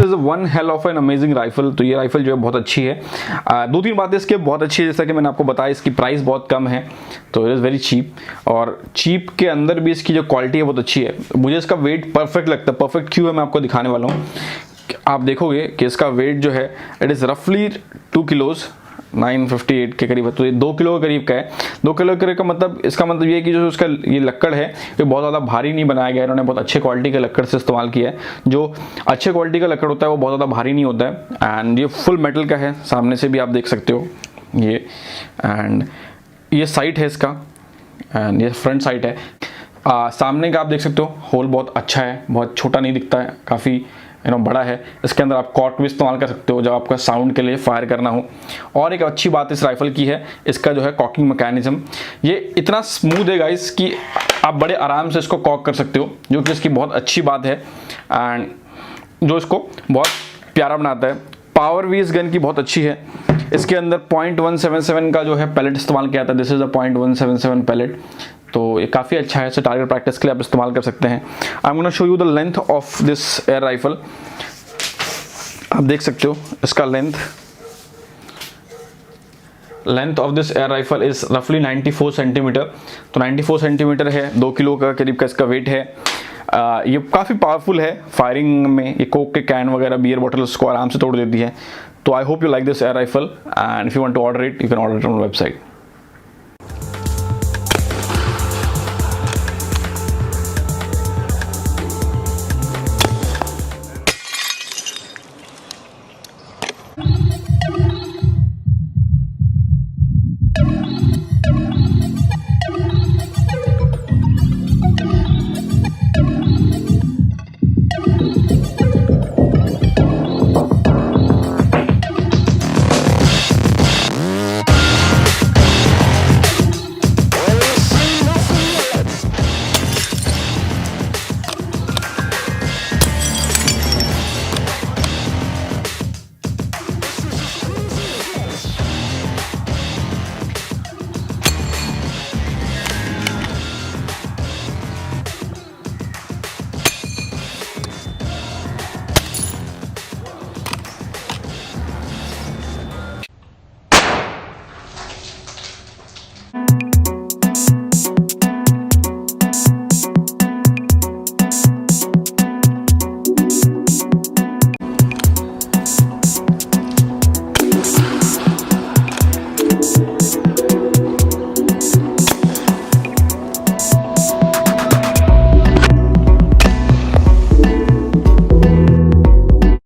Is one hell of an amazing rifle. तो ये rifle जो है बहुत अच्छी है। 2-3 बातें इसके बहुत अच्छी है, जैसा कि मैंने आपको बताया इसकी प्राइस बहुत कम है, तो इट इज़ वेरी चीप, और चीप के अंदर भी इसकी जो क्वालिटी है बहुत अच्छी है। मुझे इसका वेट परफेक्ट लगता है। परफेक्ट क्यों है मैं आपको दिखाने वाला हूँ। आप देखोगे कि इसका वेट जो है इट इज़ रफली 2 किलोज 958 के करीब है, तो ये 2 किलो के करीब का है। 2 किलो के करीब का मतलब, इसका मतलब ये है कि जो उसका ये लक्कड़ है ये बहुत ज़्यादा भारी नहीं बनाया गया है। इन्होंने बहुत अच्छे क्वालिटी के लक्कड़ से इस्तेमाल किया है। जो अच्छे क्वालिटी का लक्कड़ होता है वो बहुत ज़्यादा भारी नहीं होता है, एंड ये फुल मेटल का है। सामने से भी आप देख सकते हो ये, एंड ये साइट है इसका, एंड ये फ्रंट साइट है। सामने का आप देख सकते हो होल बहुत अच्छा है, बहुत छोटा नहीं दिखता है, काफ़ी बड़ा है। इसके अंदर आप कॉर्क भी इस्तेमाल कर सकते हो जब आपका साउंड के लिए फायर करना हो। और एक अच्छी बात इस राइफल की है इसका जो है कॉकिंग मैकेनिज्म, ये इतना स्मूथ है गाइस कि आप बड़े आराम से इसको कॉक कर सकते हो, जो कि इसकी बहुत अच्छी बात है, एंड जो इसको बहुत प्यारा बनाता है। पावर भी इस गन की बहुत अच्छी है। इसके अंदर 0.177 का जो है पैलेट इस्तेमाल किया था। दिस इज़ अ 0.177 पैलेट, तो ये काफ़ी अच्छा है। इसे टारगेट प्रैक्टिस के लिए आप इस्तेमाल कर सकते हैं। I am gonna show you the length of this air rifle. आप देख सकते हो इसका length of this air rifle is रफली 94 सेंटीमीटर। तो 94 सेंटीमीटर है, 2 किलो का करीब का इसका वेट है। ये काफ़ी पावरफुल है फायरिंग में। ये कोक के कैन वगैरह, बियर बॉटल्स को आराम से तोड़ देती है। तो I hope you like this air rifle, and if you want to order it you can order it on website.